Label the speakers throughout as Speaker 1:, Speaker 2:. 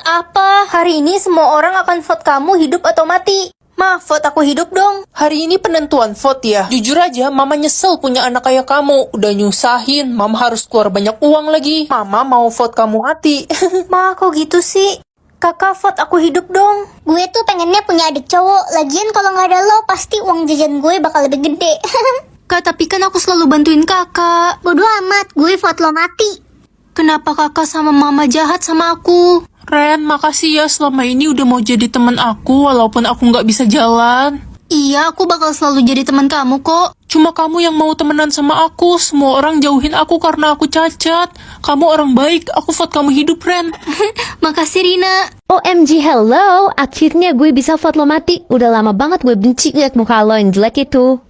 Speaker 1: Apa? Hari ini semua orang akan vote kamu hidup atau mati. Ma, vote aku hidup dong.
Speaker 2: Hari ini penentuan vote ya. Jujur aja, Mama nyesel punya anak kayak kamu. Udah nyusahin, Mama harus keluar banyak uang lagi. Mama mau vote kamu mati.
Speaker 1: Ma, kok gitu sih? Kakak vote aku hidup dong.
Speaker 3: Gue tuh pengennya punya adik cowok. Lagian kalau nggak ada lo, pasti uang jajan gue bakal lebih gede.
Speaker 1: Kak, tapi kan aku selalu bantuin kakak.
Speaker 3: Bodoh amat, gue vote lo mati.
Speaker 1: Kenapa kakak sama mama jahat sama aku?
Speaker 2: Ren, makasih ya selama ini udah mau jadi teman aku walaupun aku nggak bisa jalan.
Speaker 1: Iya, aku bakal selalu jadi teman kamu kok.
Speaker 2: Cuma kamu yang mau temenan sama aku. Semua orang jauhin aku karena aku cacat. Kamu orang baik, aku vote kamu hidup, Ren.
Speaker 1: Makasih Rina.
Speaker 4: OMG, hello! Akhirnya gue bisa vote lo mati. Udah lama banget gue benci liat muka lo yang jelek itu.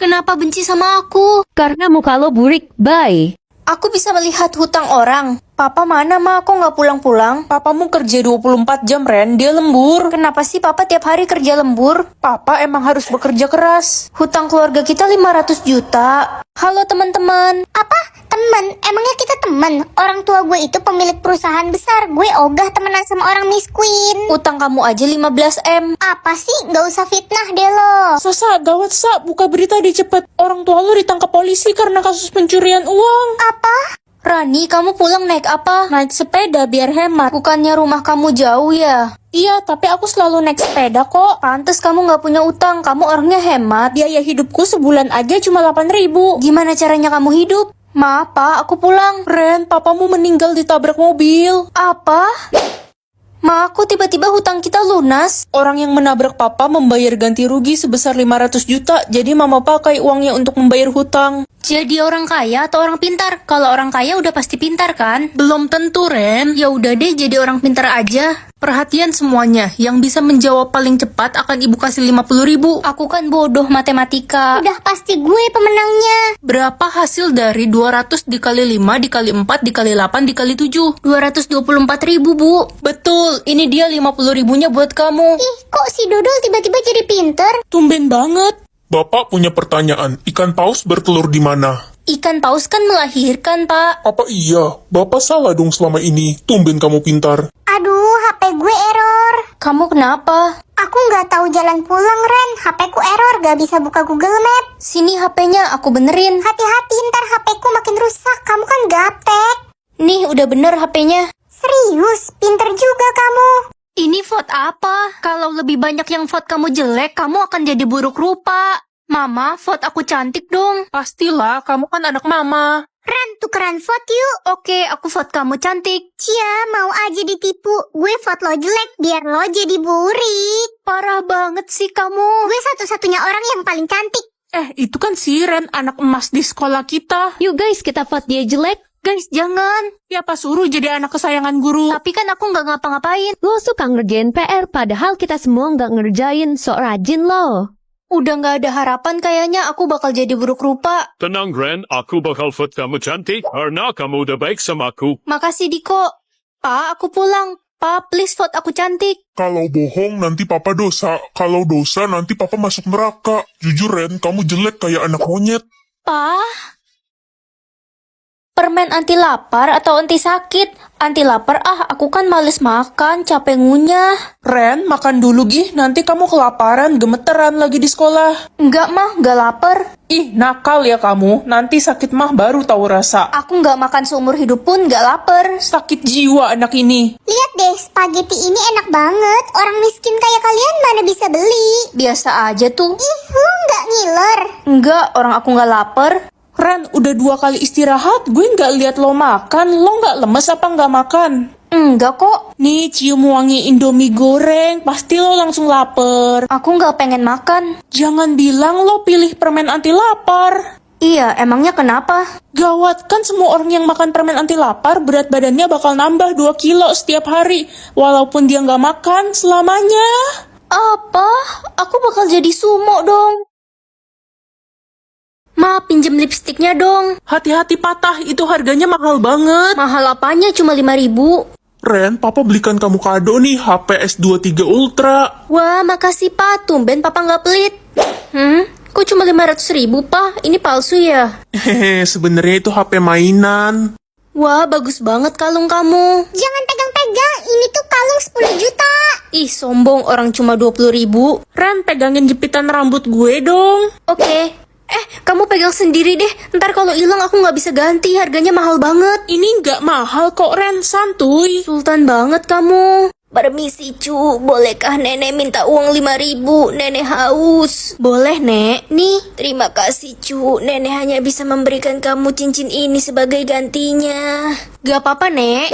Speaker 1: Kenapa benci sama aku?
Speaker 4: Karena muka lo burik, bye.
Speaker 1: Aku bisa melihat hutang orang. Papa mana, Ma? Kok nggak pulang-pulang?
Speaker 2: Papamu kerja 24 jam, Ren. Dia lembur.
Speaker 1: Kenapa sih Papa tiap hari kerja lembur?
Speaker 2: Papa emang harus bekerja keras.
Speaker 1: Hutang keluarga kita 500 juta. Halo teman-teman.
Speaker 3: Apa? Temen? Emangnya kita temen? Orang tua gue itu pemilik perusahaan besar. Gue ogah temenan sama orang miskin.
Speaker 1: Utang kamu aja 15 M.
Speaker 3: Apa sih? Gak usah fitnah deh lo.
Speaker 2: Sasa, gawat Sa, buka berita di cepet. Orang tua lu ditangkap polisi karena kasus pencurian uang.
Speaker 3: Apa?
Speaker 1: Rani, kamu pulang naik apa?
Speaker 2: Naik sepeda biar hemat.
Speaker 1: Bukannya rumah kamu jauh ya?
Speaker 2: Iya, tapi aku selalu naik sepeda kok.
Speaker 1: Pantes kamu nggak punya utang, kamu orangnya hemat.
Speaker 2: Biaya hidupku sebulan aja cuma 8.000.
Speaker 1: Gimana caranya kamu hidup? Ma, Pa, aku pulang.
Speaker 2: Ren, papamu meninggal ditabrak mobil.
Speaker 1: Apa? Ma, aku tiba-tiba hutang kita lunas.
Speaker 2: Orang yang menabrak papa membayar ganti rugi sebesar 500 juta, jadi mama pakai uangnya untuk membayar hutang.
Speaker 1: Jadi orang kaya atau orang pintar? Kalau orang kaya udah pasti pintar kan?
Speaker 2: Belum tentu, Ren.
Speaker 1: Ya udah deh, jadi orang pintar aja.
Speaker 2: Perhatian semuanya, yang bisa menjawab paling cepat akan ibu kasih 50.000.
Speaker 1: Aku kan bodoh matematika.
Speaker 3: Udah pasti gue pemenangnya.
Speaker 2: Berapa hasil dari 200 dikali 5 dikali 4 dikali 8 dikali 7?
Speaker 1: 224.000, Bu.
Speaker 2: Betul, ini dia 50.000-nya buat kamu.
Speaker 3: Ih, kok si Dodol tiba-tiba jadi pinter?
Speaker 2: Tumben banget.
Speaker 5: Bapak punya pertanyaan, ikan paus bertelur di mana?
Speaker 1: Ikan paus kan melahirkan, Pak.
Speaker 5: Apa iya? Bapak salah dong selama ini. Tumben kamu pintar.
Speaker 3: Aduh, HP gue error.
Speaker 1: Kamu kenapa?
Speaker 3: Aku nggak tahu jalan pulang, Ren. HP ku error, gak bisa buka Google Map.
Speaker 1: Sini HP-nya, aku benerin.
Speaker 3: Hati-hati, ntar HP ku makin rusak. Kamu kan gaptek.
Speaker 1: Nih, udah bener HP-nya.
Speaker 3: Serius, pinter juga kamu.
Speaker 1: Ini vote apa? Kalau lebih banyak yang vote kamu jelek, kamu akan jadi buruk rupa. Mama, vote aku cantik dong.
Speaker 2: Pastilah, kamu kan anak mama.
Speaker 3: Ren, tukeran vote yuk.
Speaker 1: Oke, aku vote kamu cantik.
Speaker 3: Cia, mau aja ditipu. Gue vote lo jelek, biar lo jadi burik.
Speaker 1: Parah banget sih kamu.
Speaker 3: Gue satu-satunya orang yang paling cantik.
Speaker 2: Itu kan si Ren, anak emas di sekolah kita.
Speaker 4: Yuk guys, kita vote dia jelek.
Speaker 1: Guys, jangan.
Speaker 2: Siapa suruh jadi anak kesayangan guru?
Speaker 1: Tapi kan aku nggak ngapa-ngapain.
Speaker 4: Lo suka ngerjain PR, padahal kita semua nggak ngerjain, sok rajin lo.
Speaker 1: Udah nggak ada harapan kayaknya aku bakal jadi buruk rupa.
Speaker 6: Tenang Ren, aku bakal vote kamu cantik karena kamu udah baik sama aku.
Speaker 1: Makasih Diko. Pa, aku pulang. Pa, please vote aku cantik.
Speaker 5: Kalau bohong nanti papa dosa. Kalau dosa nanti papa masuk neraka. Jujur Ren, kamu jelek kayak anak monyet.
Speaker 1: Pa? Permen anti lapar atau anti sakit? Anti lapar aku kan males makan, capek ngunyah.
Speaker 2: Ren, makan dulu gih, nanti kamu kelaparan, gemeteran lagi di sekolah.
Speaker 1: Enggak mah, enggak lapar.
Speaker 2: Ih, nakal ya kamu, nanti sakit mah baru tahu rasa.
Speaker 1: Aku enggak makan seumur hidup pun enggak lapar.
Speaker 2: Sakit jiwa anak ini.
Speaker 3: Lihat deh, spaghetti ini enak banget. Orang miskin kayak kalian mana bisa beli?
Speaker 1: Biasa aja tuh.
Speaker 3: Ih, lu nggak ngiler?
Speaker 1: Enggak, orang aku enggak lapar.
Speaker 2: Ren, udah 2 kali istirahat, gue nggak lihat lo makan. Lo nggak lemes apa nggak makan?
Speaker 1: Enggak kok.
Speaker 2: Nih, cium wangi Indomie goreng, pasti lo langsung lapar.
Speaker 1: Aku enggak pengen makan.
Speaker 2: Jangan bilang lo pilih permen anti lapar.
Speaker 1: Iya, emangnya kenapa?
Speaker 2: Gawat, kan semua orang yang makan permen anti lapar berat badannya bakal nambah 2 kilo setiap hari. Walaupun dia nggak makan selamanya.
Speaker 1: Apa? Aku bakal jadi sumo dong. Ma, pinjem lipstiknya dong.
Speaker 2: Hati-hati patah, itu harganya mahal banget.
Speaker 1: Mahal apanya? Cuma 5.000.
Speaker 5: Ren, papa belikan kamu kado nih, HP S23 Ultra.
Speaker 1: Wah, makasih Pa. Tumben Papa nggak pelit. Kok cuma 500.000, Pa? Ini palsu ya?
Speaker 5: Hehe, sebenarnya itu HP mainan.
Speaker 1: Wah, bagus banget kalung kamu.
Speaker 3: Jangan pegang-pegang, ini tuh kalung
Speaker 1: Ih, sombong, orang cuma 20.000.
Speaker 2: Ren, pegangin jepitan rambut gue dong.
Speaker 1: Oke. Kamu pegang sendiri deh. Ntar kalau hilang aku nggak bisa ganti. Harganya mahal banget.
Speaker 2: Ini nggak mahal kok, Ren, santuy.
Speaker 1: Sultan banget kamu. Permisi cu, bolehkah nenek minta uang 5.000? Nenek haus. Boleh nek, nih. Terima kasih cu, nenek hanya bisa memberikan kamu cincin ini sebagai gantinya. Gak apa-apa nek.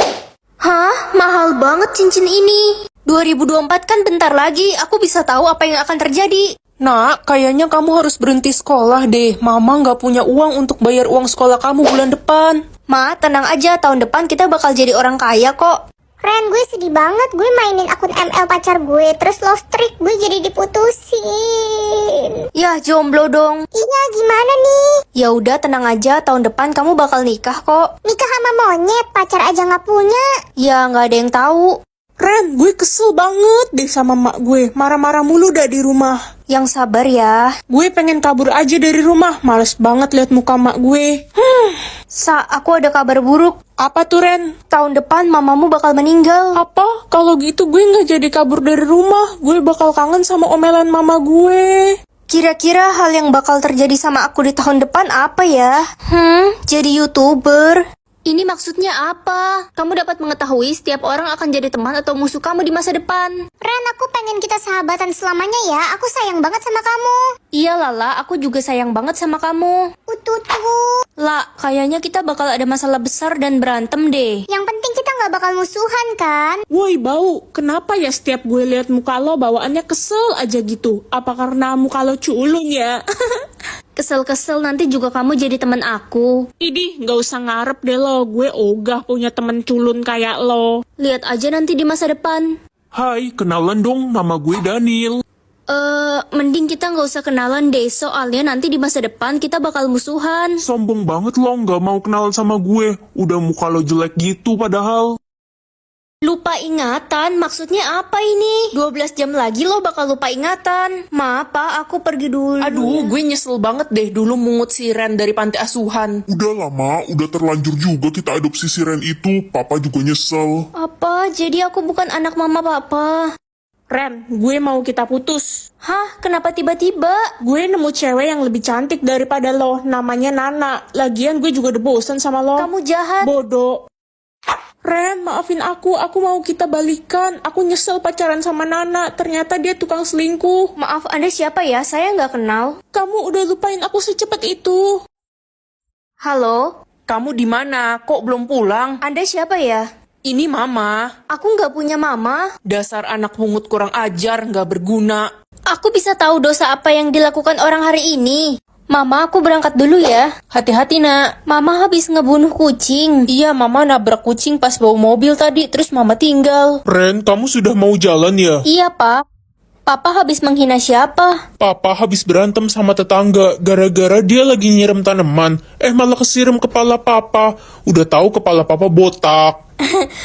Speaker 1: Hah? Mahal banget cincin ini. 2024 kan bentar lagi, aku bisa tahu apa yang akan terjadi.
Speaker 2: Nak, kayaknya kamu harus berhenti sekolah deh. Mama nggak punya uang untuk bayar uang sekolah kamu bulan depan.
Speaker 1: Ma, tenang aja, tahun depan kita bakal jadi orang kaya kok.
Speaker 3: Ren, gue sedih banget. Gue mainin akun ML pacar gue, terus lost streak gue jadi diputusin.
Speaker 1: Ya, jomblo dong.
Speaker 3: Iya, gimana nih?
Speaker 1: Ya udah, tenang aja, tahun depan kamu bakal nikah kok.
Speaker 3: Nikah sama monyet, pacar aja nggak punya.
Speaker 1: Ya, nggak ada yang tahu.
Speaker 2: Ren, gue kesel banget deh sama mak gue. Marah-marah mulu dah di rumah.
Speaker 1: Yang sabar ya.
Speaker 2: Gue pengen kabur aja dari rumah. Males banget lihat muka mak gue.
Speaker 1: Aku ada kabar buruk.
Speaker 2: Apa tuh, Ren?
Speaker 1: Tahun depan mamamu bakal meninggal.
Speaker 2: Apa? Kalau gitu gue nggak jadi kabur dari rumah. Gue bakal kangen sama omelan mama gue.
Speaker 1: Kira-kira hal yang bakal terjadi sama aku di tahun depan apa ya? Jadi YouTuber. Ini maksudnya apa? Kamu dapat mengetahui setiap orang akan jadi teman atau musuh kamu di masa depan.
Speaker 3: Ren, aku pengen kita sahabatan selamanya ya. Aku sayang banget sama kamu.
Speaker 1: Iya Lala, aku juga sayang banget sama kamu.
Speaker 3: Ututu.
Speaker 1: La, kayaknya kita bakal ada masalah besar dan berantem deh.
Speaker 3: Yang penting kita nggak bakal musuhan kan?
Speaker 2: Woi, bau. Kenapa ya setiap gue lihat muka lo bawaannya kesel aja gitu? Apa karena muka lo culun ya?
Speaker 1: Kesel-kesel nanti juga kamu jadi teman aku.
Speaker 2: Idih, nggak usah ngarep deh lo. Gue ogah punya temen culun kayak lo.
Speaker 1: Lihat aja nanti di masa depan.
Speaker 5: Hai, kenalan dong, nama gue Daniel.
Speaker 1: Mending kita nggak usah kenalan deh. Soalnya nanti di masa depan kita bakal musuhan.
Speaker 5: Sombong banget lo, nggak mau kenalan sama gue. Udah muka lo jelek gitu padahal.
Speaker 1: Lupa ingatan, maksudnya apa ini? 12 jam lagi lo bakal lupa ingatan. Maaf pak, aku pergi dulu.
Speaker 2: Aduh, gue nyesel banget deh dulu mungut si Ren dari panti asuhan.
Speaker 5: Udah lama, udah terlanjur juga kita adopsi si Ren itu. Papa juga nyesel.
Speaker 1: Apa? Jadi aku bukan anak mama papa?
Speaker 2: Ren, gue mau kita putus.
Speaker 1: Hah? Kenapa tiba-tiba?
Speaker 2: Gue nemu cewek yang lebih cantik daripada lo. Namanya Nana. Lagian gue juga udah bosen sama lo.
Speaker 1: Kamu jahat.
Speaker 2: Bodoh. Ren, maafin aku mau kita balikan. Aku nyesel pacaran sama Nana, ternyata dia tukang selingkuh.
Speaker 1: Maaf, Anda siapa ya? Saya nggak kenal.
Speaker 2: Kamu udah lupain aku secepat itu.
Speaker 1: Halo?
Speaker 2: Kamu di mana? Kok belum pulang?
Speaker 1: Anda siapa ya?
Speaker 2: Ini Mama.
Speaker 1: Aku nggak punya mama.
Speaker 2: Dasar anak pungut kurang ajar, nggak berguna.
Speaker 1: Aku bisa tahu dosa apa yang dilakukan orang hari ini. Mama, aku berangkat dulu ya.
Speaker 2: Hati-hati, Nak.
Speaker 1: Mama habis ngebunuh kucing.
Speaker 2: Iya, Mama nabrak kucing pas bawa mobil tadi, terus Mama tinggal.
Speaker 5: Ren, kamu sudah mau jalan ya?
Speaker 1: Iya, Pak. Papa habis menghina siapa?
Speaker 5: Papa habis berantem sama tetangga gara-gara dia lagi nyiram tanaman. Malah kesiram kepala papa. Udah tahu kepala papa botak.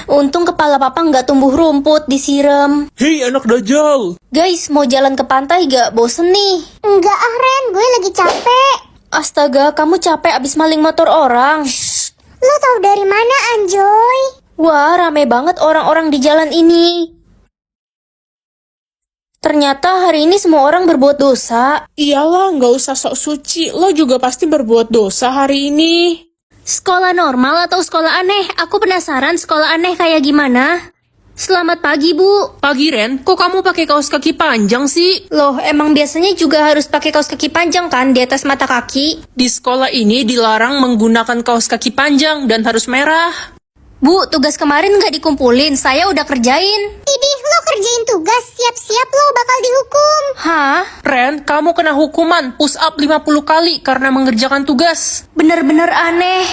Speaker 1: Untung kepala papa nggak tumbuh rumput, disiram.
Speaker 5: Hei anak dajal.
Speaker 1: Guys, mau jalan ke pantai gak? Bosen nih.
Speaker 3: Enggak ah Ren, gue lagi capek.
Speaker 1: Astaga, kamu capek abis maling motor orang.
Speaker 3: Lo tau dari mana Anjoy?
Speaker 1: Wah, rame banget orang-orang di jalan ini. Ternyata hari ini semua orang berbuat dosa.
Speaker 2: Iyalah, nggak usah sok suci. Lo juga pasti berbuat dosa hari ini.
Speaker 1: Sekolah normal atau sekolah aneh? Aku penasaran sekolah aneh kayak gimana. Selamat pagi, Bu.
Speaker 2: Pagi, Ren. Kok kamu pakai kaos kaki panjang sih?
Speaker 1: Loh, emang biasanya juga harus pakai kaos kaki panjang kan di atas mata kaki?
Speaker 2: Di sekolah ini dilarang menggunakan kaos kaki panjang dan harus merah.
Speaker 1: Bu, tugas kemarin nggak dikumpulin. Saya udah kerjain.
Speaker 3: Idih, lo kerjain tugas. Siap-siap lo bakal dihukum.
Speaker 1: Hah?
Speaker 2: Ren, kamu kena hukuman push up 50 kali karena mengerjakan tugas.
Speaker 1: Bener-bener aneh.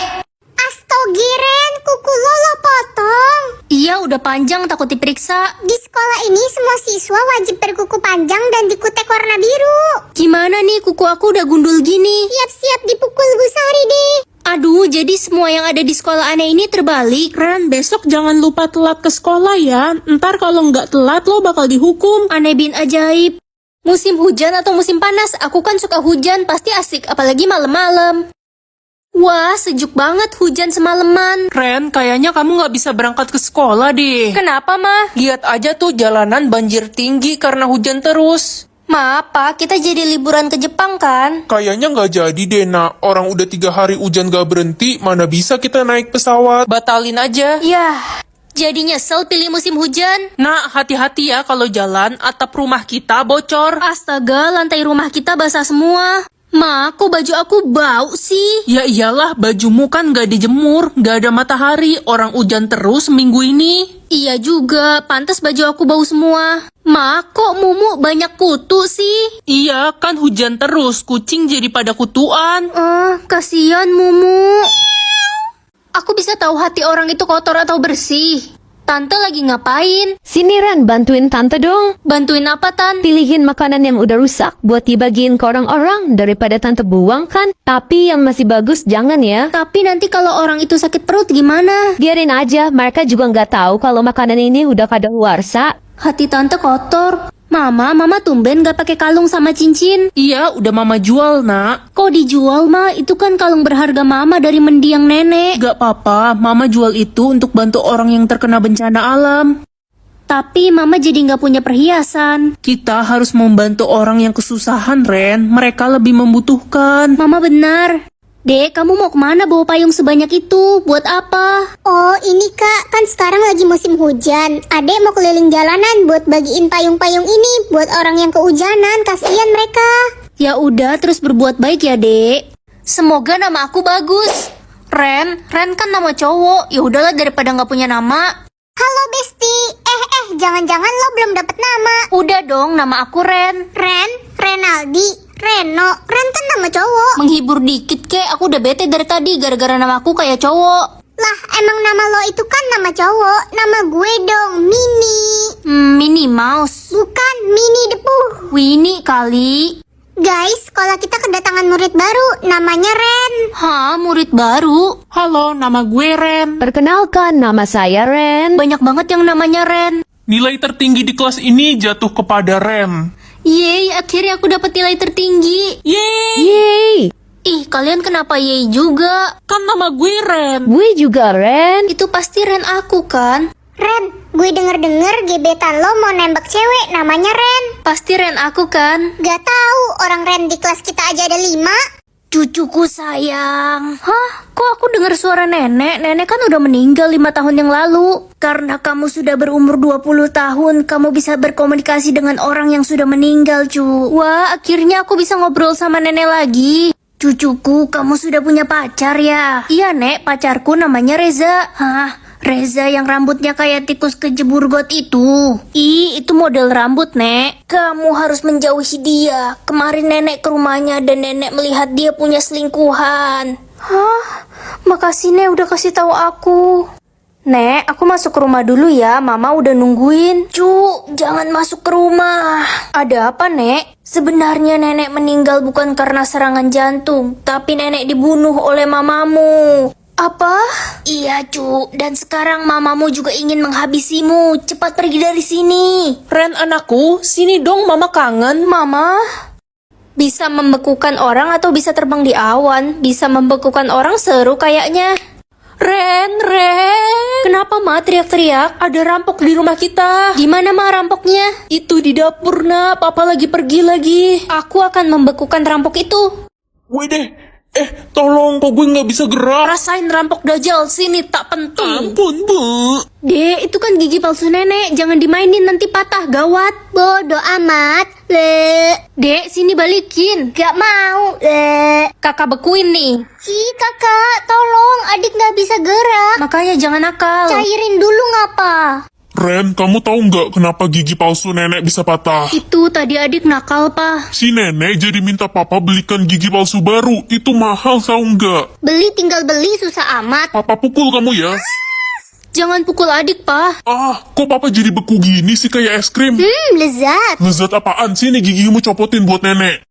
Speaker 3: Astogi Ren, kuku lo potong.
Speaker 1: Iya, udah panjang takut diperiksa.
Speaker 3: Di sekolah ini semua siswa wajib berkuku panjang dan dikutek warna biru.
Speaker 1: Gimana nih, kuku aku udah gundul gini.
Speaker 3: Siap-siap dipukul Bu Sari deh.
Speaker 1: Aduh, jadi semua yang ada di sekolah aneh ini terbalik.
Speaker 2: Ren, besok jangan lupa telat ke sekolah ya. Ntar kalau nggak telat lo bakal dihukum.
Speaker 1: Aneh bin ajaib. Musim hujan atau musim panas, aku kan suka hujan, pasti asik, apalagi malam-malam. Wah, sejuk banget hujan semalaman.
Speaker 2: Ren, kayaknya kamu nggak bisa berangkat ke sekolah deh.
Speaker 1: Kenapa, Ma?
Speaker 2: Lihat aja tuh jalanan banjir tinggi karena hujan terus.
Speaker 1: Ma, apa? Kita jadi liburan ke Jepang kan?
Speaker 5: Kayaknya nggak jadi deh, Nak. Orang udah 3 hari hujan gak berhenti, mana bisa kita naik pesawat?
Speaker 2: Batalin aja.
Speaker 1: Yah, jadi nyesel pilih musim hujan.
Speaker 2: Nak, hati-hati ya kalau jalan, atap rumah kita bocor.
Speaker 1: Astaga, lantai rumah kita basah semua. Ma, kok baju aku bau sih?
Speaker 2: Ya iyalah, bajumu kan gak dijemur, gak ada matahari, orang hujan terus minggu ini.
Speaker 1: Iya juga, pantas baju aku bau semua. Ma, kok mumu banyak kutu sih?
Speaker 2: Iya, kan hujan terus, kucing jadi pada kutuan.
Speaker 1: Kasihan mumu. Aku bisa tahu hati orang itu kotor atau bersih. Tante lagi ngapain?
Speaker 4: Sini Ren, bantuin tante dong.
Speaker 1: Bantuin apa, Tan?
Speaker 4: Pilihin makanan yang udah rusak buat dibagiin ke orang-orang daripada tante buang kan. Tapi yang masih bagus jangan ya.
Speaker 1: Tapi nanti kalau orang itu sakit perut gimana?
Speaker 4: Biarin aja, mereka juga nggak tahu kalau makanan ini udah kadaluarsa.
Speaker 1: Hati tante kotor. Mama tumben gak pakai kalung sama cincin.
Speaker 2: Iya, udah mama jual, nak.
Speaker 1: Kok dijual, Ma? Itu kan kalung berharga mama dari mendiang nenek.
Speaker 2: Gak apa-apa, mama jual itu untuk bantu orang yang terkena bencana alam.
Speaker 1: Tapi mama jadi gak punya perhiasan.
Speaker 2: Kita harus membantu orang yang kesusahan, Ren. Mereka lebih membutuhkan.
Speaker 1: Mama benar. Dek, kamu mau kemana bawa payung sebanyak itu? Buat apa?
Speaker 3: Oh, ini Kak, kan sekarang lagi musim hujan. Adek mau keliling jalanan buat bagiin payung-payung ini buat orang yang kehujanan. Kasihan mereka.
Speaker 1: Ya udah, terus berbuat baik ya, Dek. Semoga nama aku bagus. Ren kan nama cowok. Ya udahlah daripada nggak punya nama.
Speaker 3: Halo Besti. Jangan-jangan lo belum dapet nama.
Speaker 1: Udah dong, nama aku Ren.
Speaker 3: Renaldi, Reno. Ren kan nama cowok.
Speaker 1: Menghibur dikit kek, aku udah bete dari tadi gara-gara nama aku kayak cowok.
Speaker 3: Lah, emang nama lo itu kan nama cowok. Nama gue dong, Mini.
Speaker 1: Minnie Mouse.
Speaker 3: Bukan Mini Depu.
Speaker 1: Winnie kali.
Speaker 3: Guys, sekolah kita kedatangan murid baru. Namanya Ren.
Speaker 1: Hah, murid baru?
Speaker 2: Halo, nama gue Ren.
Speaker 4: Perkenalkan, nama saya Ren.
Speaker 1: Banyak banget yang namanya Ren.
Speaker 5: Nilai tertinggi di kelas ini jatuh kepada Ren.
Speaker 1: Yeay, akhirnya aku dapat nilai tertinggi.
Speaker 4: Yeay,
Speaker 1: Ih, kalian kenapa yeay juga?
Speaker 2: Kan nama gue Ren.
Speaker 4: gue juga Ren.
Speaker 1: Itu pasti Ren aku kan?
Speaker 3: Ren, gue denger-denger gebetan lo mau nembak cewek namanya Ren.
Speaker 1: Pasti Ren aku kan?
Speaker 3: Gak tahu, orang Ren di kelas kita aja ada 5.
Speaker 1: Cucuku sayang. Hah? Kok aku dengar suara nenek? Nenek kan udah meninggal 5 tahun yang lalu. Karena kamu sudah berumur 20 tahun, kamu bisa berkomunikasi dengan orang yang sudah meninggal, cu. Wah, akhirnya aku bisa ngobrol sama nenek lagi. Cucuku, kamu sudah punya pacar ya? Iya, Nek, pacarku namanya Reza. Hah? Reza yang rambutnya kayak tikus kejebur got itu. Ih, itu model rambut, Nek. Kamu harus menjauhi dia. Kemarin nenek ke rumahnya dan nenek melihat dia punya selingkuhan. Hah? Makasih, Nek, udah kasih tahu aku. Nek, aku masuk ke rumah dulu ya. Mama udah nungguin. Jangan masuk ke rumah. Ada apa, Nek? Sebenarnya nenek meninggal bukan karena serangan jantung, tapi nenek dibunuh oleh mamamu. Apa? Iya, Cu. Dan sekarang mamamu juga ingin menghabisimu. Cepat pergi dari sini.
Speaker 2: Ren anakku, sini dong mama kangen.
Speaker 1: Mama? Bisa membekukan orang atau bisa terbang di awan? Bisa membekukan orang seru kayaknya.
Speaker 2: Ren.
Speaker 1: Kenapa, Ma, teriak-teriak? Ada rampok di rumah kita. Gimana, Ma, rampoknya?
Speaker 2: Itu di dapur, nak. Papa lagi pergi lagi.
Speaker 1: Aku akan membekukan rampok itu.
Speaker 5: Wede, tolong, kok gue nggak bisa gerak?
Speaker 1: Rasain rampok dajal, sini tak penting.
Speaker 5: Ampun, Bu.
Speaker 1: Dek, itu kan gigi palsu nenek. Jangan dimainin, nanti patah, gawat.
Speaker 3: Bodoh amat.
Speaker 1: Dek, sini balikin.
Speaker 3: Gak mau.
Speaker 1: Kakak bekuin nih.
Speaker 3: Kakak, tolong. Adik gak bisa gerak.
Speaker 1: Makanya jangan nakal.
Speaker 3: Cairin dulu ngapa?
Speaker 5: Ren, kamu tahu nggak kenapa gigi palsu nenek bisa patah?
Speaker 1: Itu tadi adik nakal, Pa.
Speaker 5: Si nenek jadi minta papa belikan gigi palsu baru. Itu mahal, tahu nggak?
Speaker 3: Beli tinggal beli, susah amat.
Speaker 5: Papa pukul kamu ya.
Speaker 1: Jangan pukul adik, Pa.
Speaker 5: Kok papa jadi beku gini sih kayak es krim?
Speaker 3: Lezat.
Speaker 5: Lezat apaan sih nih gigimu copotin buat nenek?